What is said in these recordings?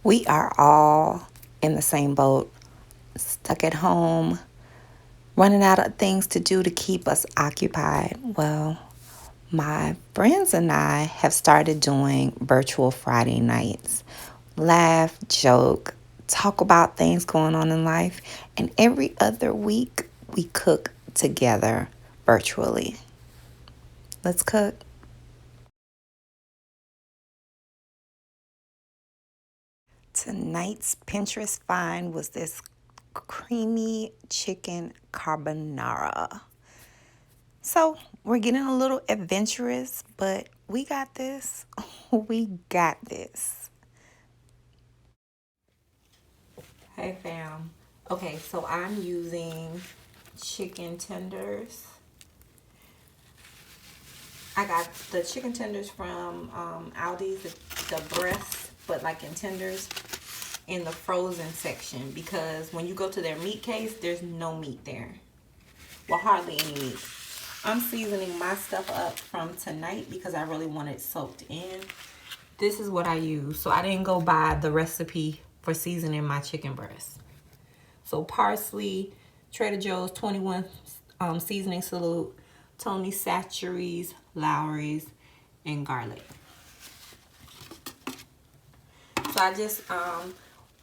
We are all in the same boat, stuck at home, running out of things to do to keep us occupied. Well, my friends and I have started doing virtual Friday nights. Laugh, joke, talk about things going on in life, and every other week we cook together virtually. Let's cook. Tonight's Pinterest find was this creamy chicken carbonara. So we're getting a little adventurous, but we got this. We got this. Hey fam. Okay, so I'm using chicken tenders. I got the chicken tenders from Aldi's, the breasts, but like in tenders in the frozen section, because when you go to their meat case, there's no meat there. Well, hardly any meat. I'm seasoning my stuff up from tonight because I really want it soaked in. This is what I use. So I didn't go buy the recipe for seasoning my chicken breast. So parsley, Trader Joe's 21 seasoning salute, Tony Chachere's, Lowry's, and garlic. So I just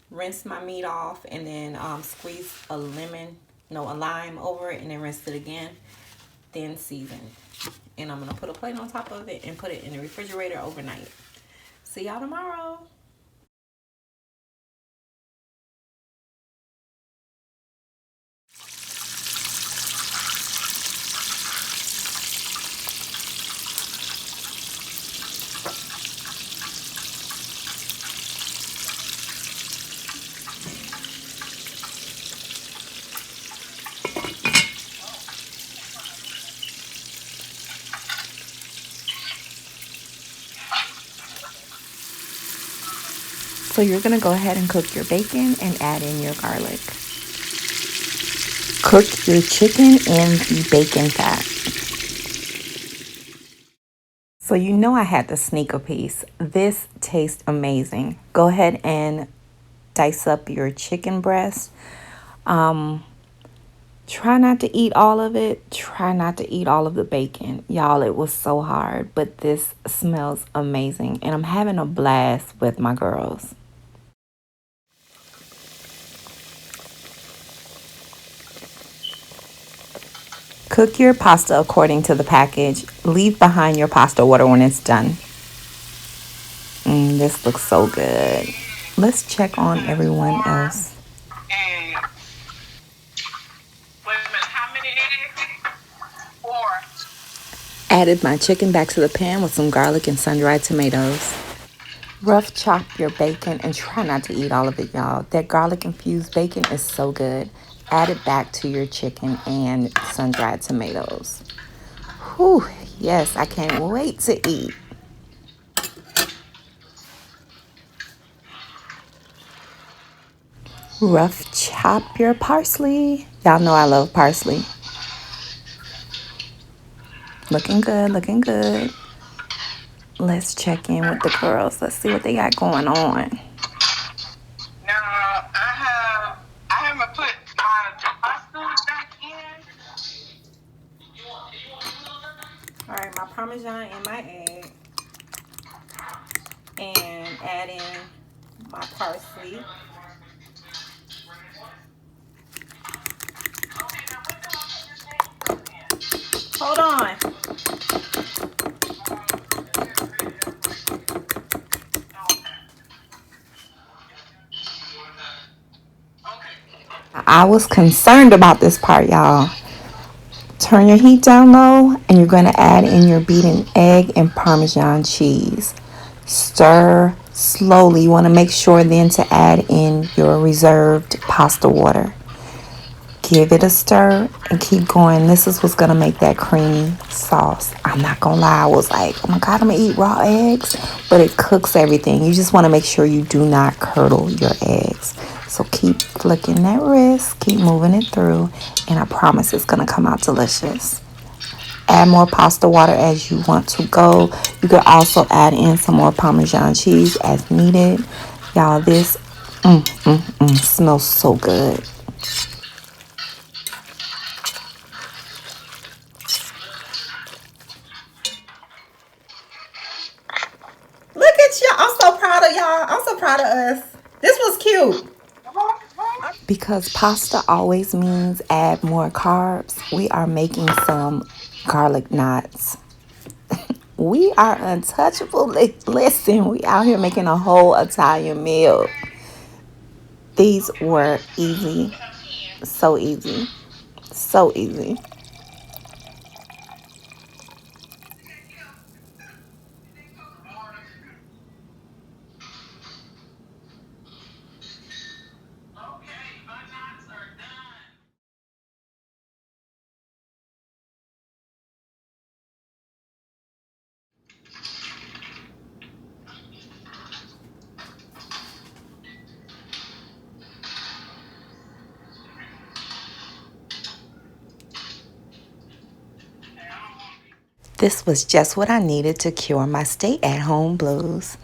rinse my meat off and then squeeze a lime over it and then rinse it again. Then season. And I'm going to put a plate on top of it and put it in the refrigerator overnight. See y'all tomorrow. So you're going to go ahead and cook your bacon and add in your garlic. Cook your chicken in the bacon fat. So you know I had to sneak a piece. This tastes amazing. Go ahead and dice up your chicken breast. Try not to eat all of it. Try not to eat all of the bacon. Y'all, it was so hard, but this smells amazing. And I'm having a blast with my girls. Cook your pasta according to the package. Leave behind your pasta water when it's done. This looks so good. Let's check on everyone else. Added my chicken back to the pan with some garlic and sun-dried tomatoes. Rough chop your bacon and try not to eat all of it, y'all. That garlic infused bacon is so good. Add it back to your chicken and sun-dried tomatoes. Whew, yes, I can't wait to eat. Rough chop your parsley. Y'all know I love parsley. Looking good, looking good. Let's check in with the girls. Let's see what they got going on. Now, I haven't put my pasta back in. All right, my Parmesan and my egg. And add in my parsley. Hold on. I was concerned about this part, y'all. Turn your heat down low, and you're going to add in your beaten egg and Parmesan cheese. Stir slowly. You want to make sure then to add in your reserved pasta water. Give it a stir and keep going. This is what's going to make that creamy sauce. I'm not going to lie. I was like, oh my God, I'm going to eat raw eggs. But it cooks everything. You just want to make sure you do not curdle your eggs. So keep flicking that wrist. Keep moving it through. And I promise it's going to come out delicious. Add more pasta water as you want to go. You could also add in some more Parmesan cheese as needed. Y'all, this smells so good. Look at y'all. I'm so proud of y'all. I'm so proud of us. This was cute. Because pasta always means add more carbs, we are making some garlic knots. We are untouchable. Listen, we out here making a whole Italian meal. These were easy. So easy. So easy. Okay, my knots are done. This was just what I needed to cure my stay at home blues.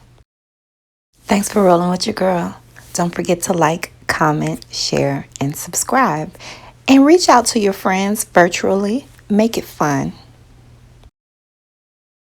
Thanks for rolling with your girl. Don't forget to like, comment, share, and subscribe. And reach out to your friends virtually. Make it fun.